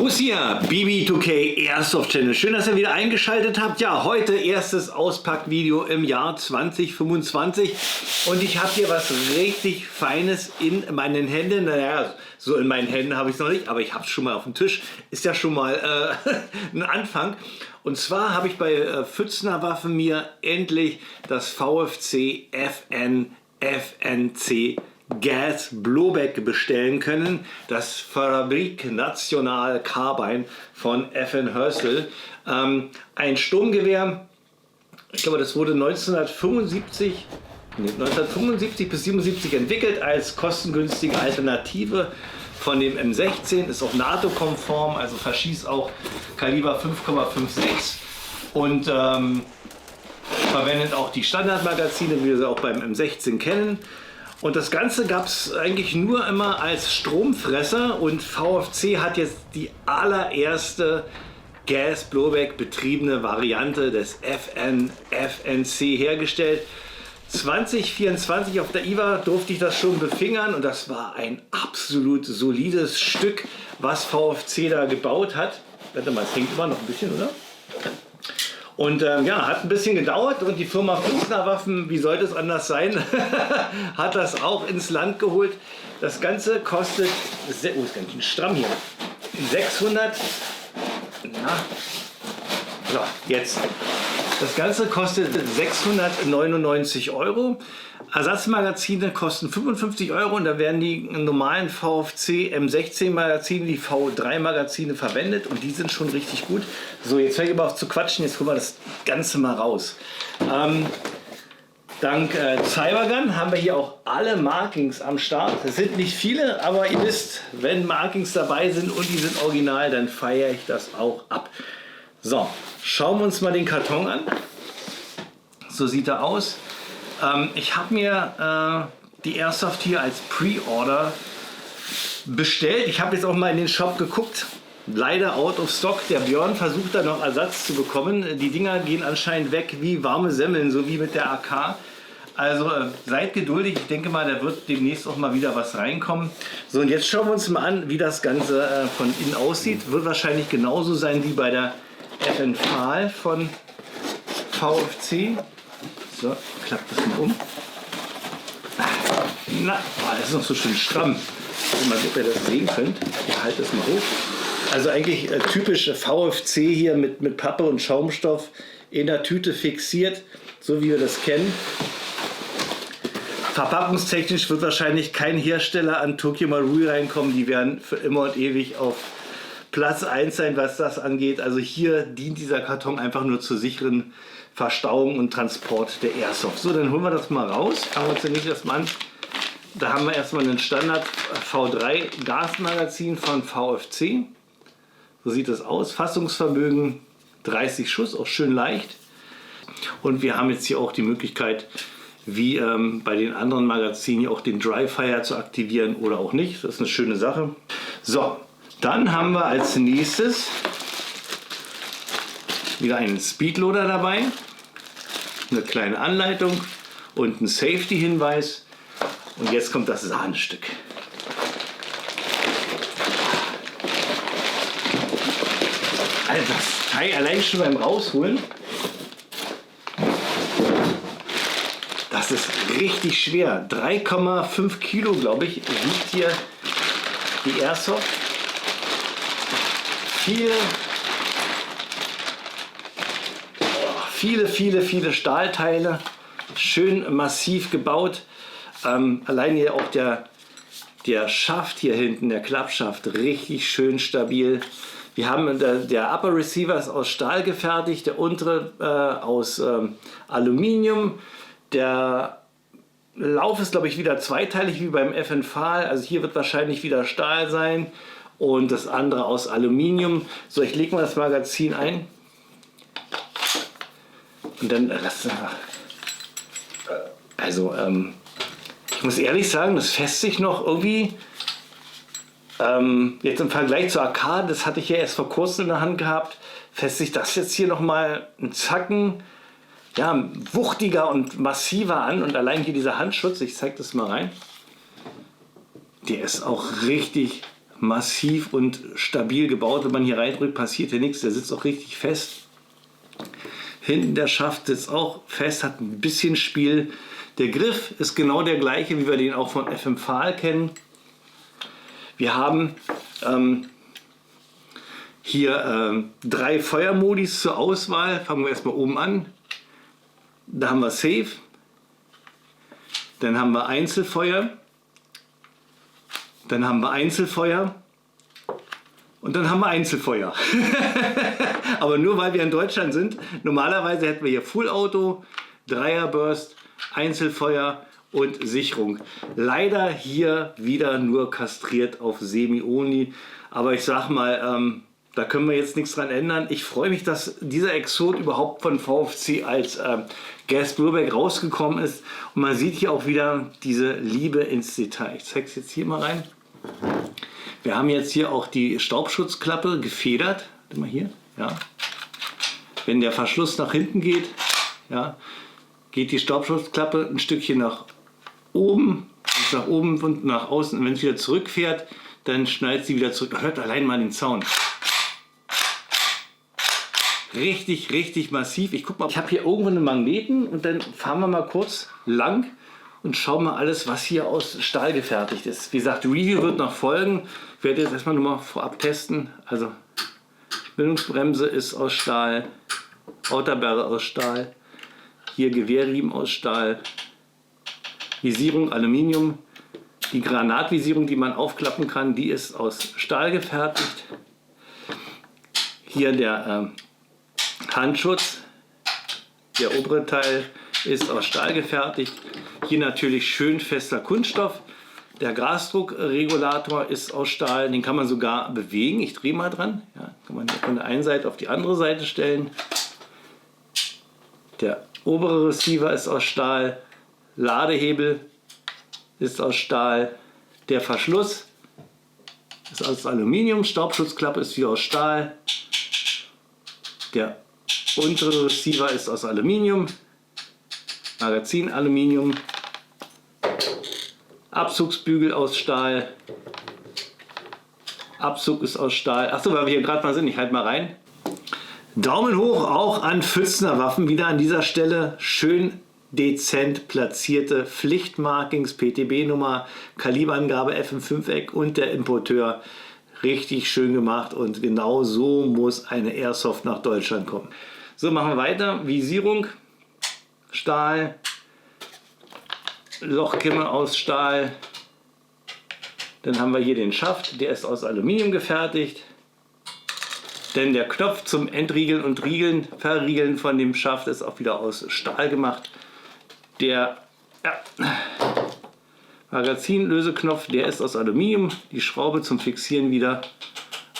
Servus hier, BB2K Airsoft Channel. Schön, dass ihr wieder eingeschaltet habt. Ja, heute erstes Auspackvideo im Jahr 2025 und ich habe hier was richtig Feines in meinen Händen. Naja, so in meinen Händen habe ich es noch nicht, aber ich habe es schon mal auf dem Tisch. Ist ja schon mal ein Anfang. Und zwar habe ich bei Pfützner Waffen mir endlich das VFC FNC Gas Blowback bestellen können. Das Fabrik National Carbine von FN Hörstel. Ein Sturmgewehr, ich glaube das wurde 1975 bis 77 entwickelt als kostengünstige Alternative von dem M16. Ist auch NATO-konform, also verschießt auch Kaliber 5,56 und verwendet auch die Standardmagazine, wie wir sie auch beim M16 kennen. Und das Ganze gab es eigentlich nur immer als Stromfresser und VFC hat jetzt die allererste Gas Blowback betriebene Variante des FNC hergestellt. 2024 auf der IWA durfte ich das schon befingern und das war ein absolut solides Stück, was VFC da gebaut hat. Warte mal, es hängt immer noch ein bisschen, oder? Und ja, hat ein bisschen gedauert und die Firma Pfützner Waffen, wie sollte es anders sein, hat das auch ins Land geholt. Das Ganze kostet, oh, ist ganz schön stramm hier, 600, na, so, jetzt. Das Ganze kostet 699 €. Ersatzmagazine kosten 55 € und da werden die normalen VFC M16 Magazine, die V3 Magazine verwendet und die sind schon richtig gut. So, jetzt höre ich aber auf zu quatschen, jetzt holen wir das Ganze mal raus. Dank Cybergun haben wir hier auch alle Markings am Start. Es sind nicht viele, aber ihr wisst, wenn Markings dabei sind und die sind original, dann feiere ich das auch ab. So, schauen wir uns mal den Karton an. So sieht er aus. Ich habe mir die Airsoft hier als Pre-Order bestellt. Ich habe jetzt auch mal in den Shop geguckt. Leider out of stock. Der Björn versucht da noch Ersatz zu bekommen. Die Dinger gehen anscheinend weg wie warme Semmeln, so wie mit der AK. Also seid geduldig. Ich denke mal, da wird demnächst auch mal wieder was reinkommen. So, und jetzt schauen wir uns mal an, wie das Ganze von innen aussieht. Wird wahrscheinlich genauso sein wie bei der FN Pfahl von VFC. So, klappt das mal um. Na, das ist noch so schön stramm. Mal, ob ihr das sehen könnt. Ich halte das mal hoch. Also eigentlich typisch VFC hier mit Pappe und Schaumstoff in der Tüte fixiert, so wie wir das kennen. Verpackungstechnisch wird wahrscheinlich kein Hersteller an Tokyo Marui reinkommen. Die werden für immer und ewig auf Platz 1 sein, was das angeht. Also hier dient dieser Karton einfach nur zur sicheren Verstauung und Transport der Airsoft. So, dann holen wir das mal raus. Fangen wir uns nicht erstmal an. Da haben wir erstmal einen Standard V3 Gasmagazin von VFC. So sieht das aus. Fassungsvermögen 30 Schuss, auch schön leicht. Und wir haben jetzt hier auch die Möglichkeit, wie bei den anderen Magazinen, hier auch den Dry Fire zu aktivieren oder auch nicht. Das ist eine schöne Sache. So, dann haben wir als nächstes wieder einen Speedloader dabei. Eine kleine Anleitung und ein Safety-Hinweis. Und jetzt kommt das Sahnestück. Also das Teil allein schon beim Rausholen, das ist richtig schwer. 3,5 Kilo, glaube ich, wiegt hier die Airsoft. Viele Stahlteile, schön massiv gebaut. Allein hier auch der Schaft hier hinten, der Klappschaft, richtig schön stabil. Wir haben der Upper Receiver ist aus Stahl gefertigt, der untere aus Aluminium. Der Lauf ist, glaube ich, wieder zweiteilig wie beim FN Pfahl. Also hier wird wahrscheinlich wieder Stahl sein und das andere aus Aluminium. So, ich lege mal das Magazin ein. Und dann, ich muss ehrlich sagen, das fässt sich noch irgendwie, jetzt im Vergleich zur AK, das hatte ich ja erst vor kurzem in der Hand gehabt, fässt sich das jetzt hier nochmal einen Zacken, ja, wuchtiger und massiver an. Und allein hier dieser Handschutz, ich zeige das mal rein, der ist auch richtig massiv und stabil gebaut. Wenn man hier reindrückt, passiert hier nichts. Der sitzt auch richtig fest. Hinten der Schaft sitzt auch fest, hat ein bisschen Spiel. Der Griff ist genau der gleiche, wie wir den auch von FM Pfahl kennen. Wir haben hier 3 Feuermodis zur Auswahl. Fangen wir erstmal oben an. Da haben wir Safe. Dann haben wir Einzelfeuer. Dann haben wir Einzelfeuer. Und dann haben wir Einzelfeuer. Aber nur weil wir in Deutschland sind. Normalerweise hätten wir hier Full Auto, Dreierburst, Einzelfeuer und Sicherung. Leider hier wieder nur kastriert auf Semi-Only. Aber ich sag mal, da können wir jetzt nichts dran ändern. Ich freue mich, dass dieser Exot überhaupt von VFC als Gas Blowback rausgekommen ist. Und man sieht hier auch wieder diese Liebe ins Detail. Ich zeige es jetzt hier mal rein. Wir haben jetzt hier auch die Staubschutzklappe gefedert. Warte mal hier. Ja. Wenn der Verschluss nach hinten geht, ja, geht die Staubschutzklappe ein Stückchen nach oben und nach außen. Und wenn es wieder zurückfährt, dann schneidet sie wieder zurück. Hört allein mal den Sound. Richtig, richtig massiv. Ich guck mal, ich habe hier irgendwo einen Magneten und dann fahren wir mal kurz lang und schauen mal alles, was hier aus Stahl gefertigt ist. Wie gesagt, Review wird noch folgen. Ich werde jetzt erstmal nur mal vorab testen. Also Bindungsbremse ist aus Stahl, Outerbarre aus Stahl, hier Gewehrriemen aus Stahl, Visierung Aluminium. Die Granatvisierung, die man aufklappen kann, die ist aus Stahl gefertigt. Hier der Handschutz, der obere Teil ist aus Stahl gefertigt. Hier natürlich schön fester Kunststoff. Der Gasdruckregulator ist aus Stahl, den kann man sogar bewegen. Ich drehe mal dran. Ja, kann man von der einen Seite auf die andere Seite stellen. Der obere Receiver ist aus Stahl. Ladehebel ist aus Stahl. Der Verschluss ist aus Aluminium. Staubschutzklappe ist hier aus Stahl. Der untere Receiver ist aus Aluminium. Magazin Aluminium. Abzugsbügel aus Stahl. Abzug ist aus Stahl. Achso, weil wir hier gerade mal sind, ich halte mal rein. Daumen hoch auch an Pfützner Waffen. Wieder an dieser Stelle schön dezent platzierte Pflichtmarkings, PTB-Nummer, Kaliberangabe FM5-Eck und der Importeur. Richtig schön gemacht und genau so muss eine Airsoft nach Deutschland kommen. So, machen wir weiter. Visierung, Stahl. Lochkimme aus Stahl. Dann haben wir hier den Schaft, der ist aus Aluminium gefertigt. Denn der Knopf zum Entriegeln und Riegeln, Verriegeln von dem Schaft ist auch wieder aus Stahl gemacht. Der Magazinlöseknopf, der ist aus Aluminium. Die Schraube zum Fixieren wieder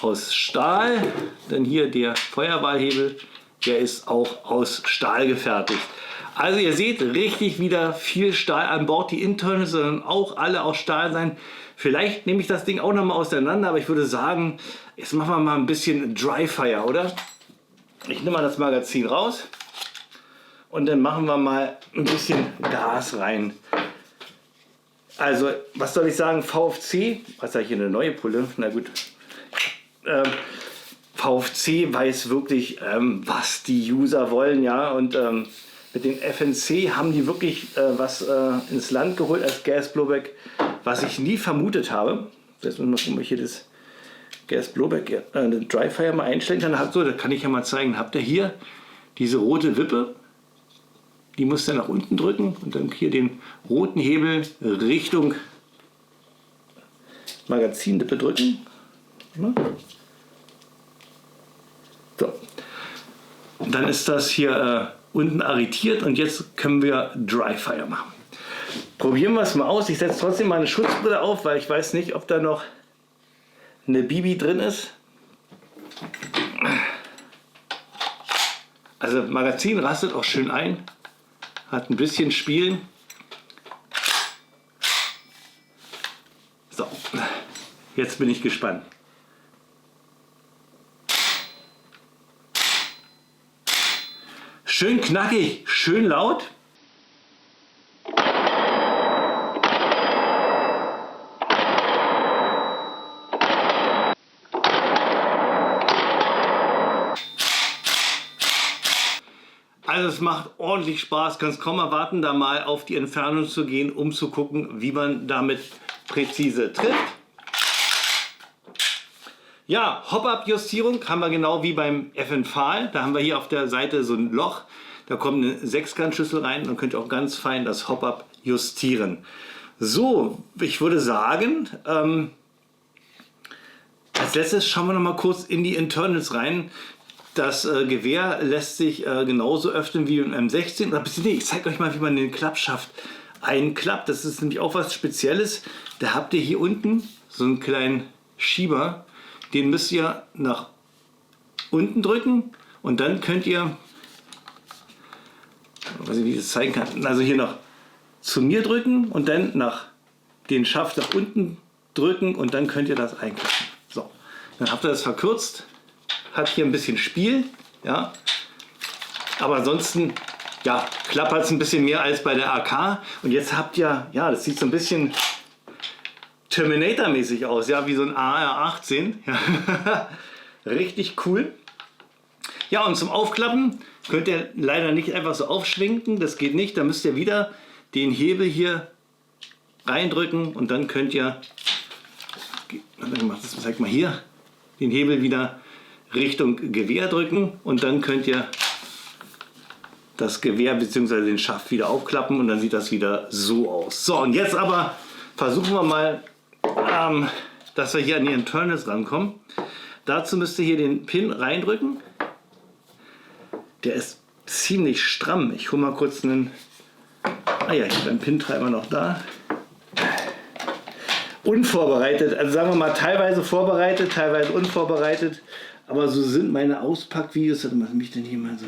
aus Stahl. Dann hier der Feuerwahlhebel, der ist auch aus Stahl gefertigt. Also ihr seht richtig wieder viel Stahl an Bord. Die Internals sollen auch alle aus Stahl sein. Vielleicht nehme ich das Ding auch noch mal auseinander, aber ich würde sagen, jetzt machen wir mal ein bisschen Dry Fire, oder? Ich nehme mal das Magazin raus und dann machen wir mal ein bisschen Gas rein. Also, was soll ich sagen? VFC, was habe ich hier, eine neue Pulle? Na gut. VFC weiß wirklich, was die User wollen, ja, und mit den FNC haben die wirklich was ins Land geholt als Gas Blowback, was ich nie vermutet habe. Jetzt müssen wir mal gucken, ob ich hier das Gas Blowback, Dry Fire mal einstellen kann. So, das kann ich ja mal zeigen. Habt ihr hier diese rote Wippe? Die muss dann nach unten drücken und dann hier den roten Hebel Richtung Magazinlippe drücken. So. Und dann ist das hier unten arretiert und jetzt können wir Dry Fire machen. Probieren wir es mal aus. Ich setze trotzdem meine Schutzbrille auf, weil ich weiß nicht, ob da noch eine Bibi drin ist. Also Magazin rastet auch schön ein, hat ein bisschen Spielen. So, jetzt bin ich gespannt. Schön knackig, schön laut. Also es macht ordentlich Spaß, kannst kaum erwarten, da mal auf die Entfernung zu gehen, um zu gucken, wie man damit präzise trifft. Ja, Hop-Up-Justierung haben wir genau wie beim FN Pfahl. Da haben wir hier auf der Seite so ein Loch. Da kommt eine Sechskantschüssel rein. Dann könnt ihr auch ganz fein das Hop-Up justieren. So, ich würde sagen, als letztes schauen wir noch mal kurz in die Internals rein. Das Gewehr lässt sich genauso öffnen wie im M16. Oder nee, ich zeige euch mal, wie man den Klappschaft einklappt. Das ist nämlich auch was Spezielles. Da habt ihr hier unten so einen kleinen Schieber. Den müsst ihr nach unten drücken und dann könnt ihr, ich weiß nicht, wie ich das zeigen kann, also hier noch zu mir drücken und dann nach den Schaft nach unten drücken und dann könnt ihr das einklappen. So, dann habt ihr das verkürzt, hat hier ein bisschen Spiel, ja, aber ansonsten, ja, klappert es ein bisschen mehr als bei der AK und jetzt habt ihr, ja, das sieht so ein bisschen Terminator-mäßig aus, ja, wie so ein AR-18. Ja. Richtig cool. Ja, und zum Aufklappen könnt ihr leider nicht einfach so aufschwenken, das geht nicht. Da müsst ihr wieder den Hebel hier reindrücken und dann könnt ihr, ich zeig mal hier, den Hebel wieder Richtung Gewehr drücken und dann könnt ihr das Gewehr bzw. den Schaft wieder aufklappen und dann sieht das wieder so aus. So, und jetzt aber versuchen wir mal, dass wir hier an die Internals rankommen. Dazu müsst ihr hier den Pin reindrücken. Der ist ziemlich stramm. Ich hole mal kurz einen. Ah ja, ich habe einen Pintreiber noch da. Unvorbereitet, also sagen wir mal teilweise vorbereitet, teilweise unvorbereitet. Aber so sind meine Auspackvideos. Was mache ich denn hier mal so?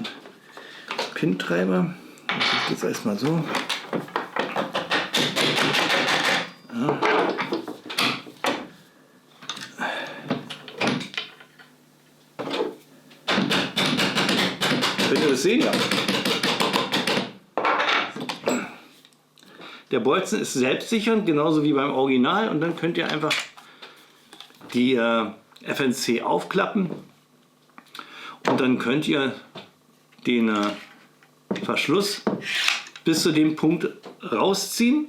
Pintreiber. Jetzt geht es erstmal so. Ja. Könnt ihr das sehen? Ja. Der Bolzen ist selbstsichernd, genauso wie beim Original. Und dann könnt ihr einfach die FNC aufklappen. Und dann könnt ihr den Verschluss bis zu dem Punkt rausziehen.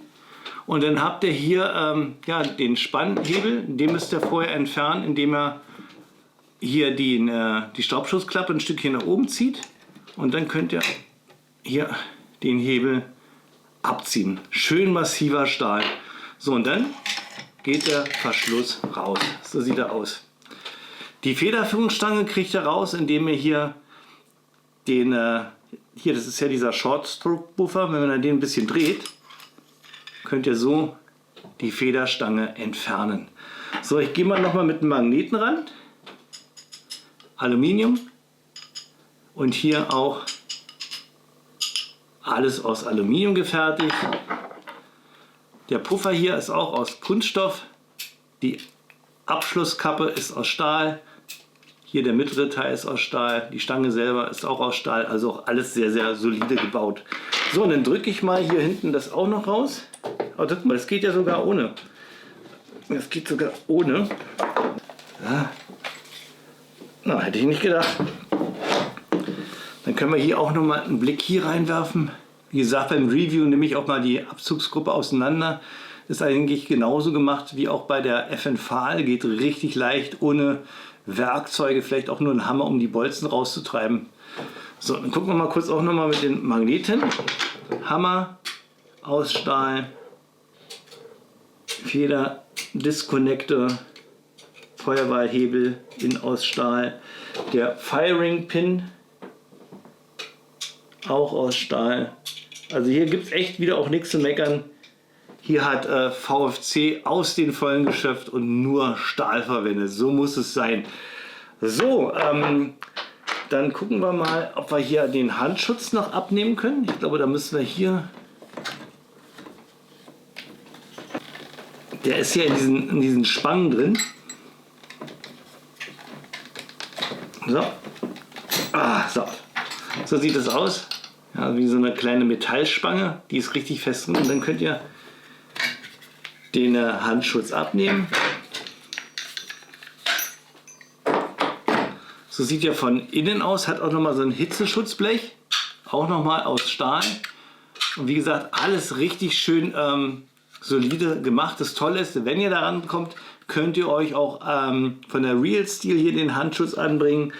Und dann habt ihr hier ja, den Spannhebel. Den müsst ihr vorher entfernen, indem ihr hier die Schraubschussklappe ein Stückchen nach oben zieht. Und dann könnt ihr hier den Hebel abziehen. Schön massiver Stahl. So, und dann geht der Verschluss raus. So sieht er aus. Die Federführungsstange kriegt ihr raus, indem ihr hier den, hier, das ist ja dieser Short Stroke Buffer, wenn man den ein bisschen dreht, könnt ihr so die Federstange entfernen. So, ich gehe mal nochmal mit einem Magneten ran. Aluminium. Und hier auch alles aus Aluminium gefertigt. Der Puffer hier ist auch aus Kunststoff. Die Abschlusskappe ist aus Stahl. Hier der mittlere Teil ist aus Stahl. Die Stange selber ist auch aus Stahl. Also auch alles sehr, sehr solide gebaut. So, und dann drücke ich mal hier hinten das auch noch raus. Oh, guck mal, das geht ja sogar ohne. Das geht sogar ohne. Ja. Na, hätte ich nicht gedacht. Dann können wir hier auch noch mal einen Blick hier reinwerfen. Wie gesagt, beim Review nehme ich auch mal die Abzugsgruppe auseinander. Ist eigentlich genauso gemacht wie auch bei der FN Pfahl. Geht richtig leicht, ohne Werkzeuge, vielleicht auch nur ein Hammer, um die Bolzen rauszutreiben. So, dann gucken wir mal kurz auch noch mal mit den Magneten. Hammer aus Stahl, Feder, Disconnector, Feuerwahlhebel in aus Stahl, der Firing Pin auch aus Stahl. Also hier gibt es echt wieder auch nichts zu meckern. Hier hat VFC aus den Vollen geschöpft und nur Stahl verwendet. So muss es sein. So, dann gucken wir mal, ob wir hier den Handschutz noch abnehmen können. Ich glaube, da müssen wir hier... Der ist hier in diesen Spangen drin. So. So. So sieht es aus. Ja, wie so eine kleine Metallspange. Die ist richtig fest drin. Und dann könnt ihr den Handschutz abnehmen. So sieht er von innen aus. Hat auch noch mal so ein Hitzeschutzblech. auch nochmal aus Stahl. Und wie gesagt, alles richtig schön solide gemacht. Das Tolle ist, wenn ihr daran kommt, könnt ihr euch auch von der Real Steel hier den Handschutz anbringen,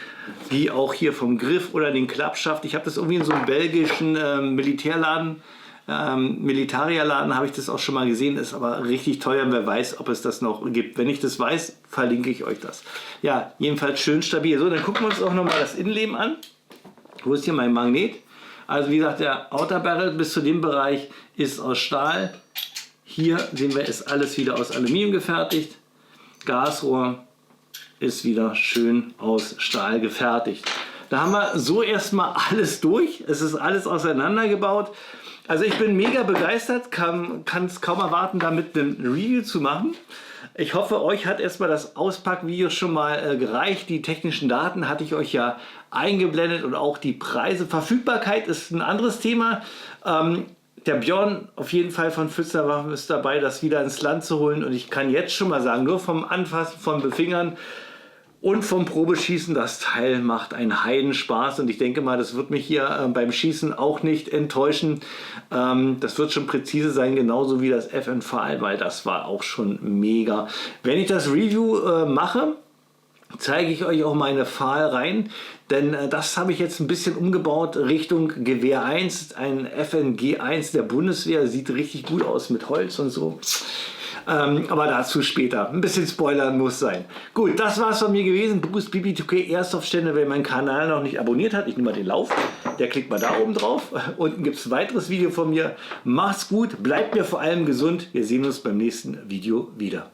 wie auch hier vom Griff oder den Klappschaft. Ich habe das irgendwie in so einem belgischen Militärladen, Militarierladen habe ich das auch schon mal gesehen, ist aber richtig teuer. Wer weiß, ob es das noch gibt. Wenn ich das weiß, verlinke ich euch das. Ja, jedenfalls schön stabil. So, dann gucken wir uns auch nochmal das Innenleben an. Wo ist hier mein Magnet? Also wie gesagt, der Outer Barrel bis zu dem Bereich ist aus Stahl. Hier sehen wir, ist alles wieder aus Aluminium gefertigt. Gasrohr ist wieder schön aus Stahl gefertigt. Da haben wir so erstmal alles durch. Es ist alles auseinandergebaut. Also ich bin mega begeistert, kann es kaum erwarten, damit ein Review zu machen. Ich hoffe, euch hat erstmal das Auspackvideo schon mal gereicht. Die technischen Daten hatte ich euch ja eingeblendet und auch die Preise. Verfügbarkeit ist ein anderes Thema. Der Björn auf jeden Fall von Pfützerwaffen ist dabei, das wieder ins Land zu holen. Und ich kann jetzt schon mal sagen, nur vom Anfassen, vom Befingern und vom Probeschießen, das Teil macht einen Heidenspaß. Und ich denke mal, das wird mich hier beim Schießen auch nicht enttäuschen. Das wird schon präzise sein, genauso wie das FN Pfahl, weil das war auch schon mega. Wenn ich das Review mache, zeige ich euch auch meine Pfahl rein, denn das habe ich jetzt ein bisschen umgebaut Richtung Gewehr 1, ein FNG 1 der Bundeswehr, sieht richtig gut aus mit Holz und so. Aber dazu später. Ein bisschen spoilern muss sein. Gut, das war's von mir gewesen. Boost BB2K Airsoft-Stände. Wer meinen Kanal noch nicht abonniert hat, ich nehme mal den Lauf. Der klickt mal da oben drauf. Unten gibt es ein weiteres Video von mir. Macht's gut, bleibt mir vor allem gesund. Wir sehen uns beim nächsten Video wieder.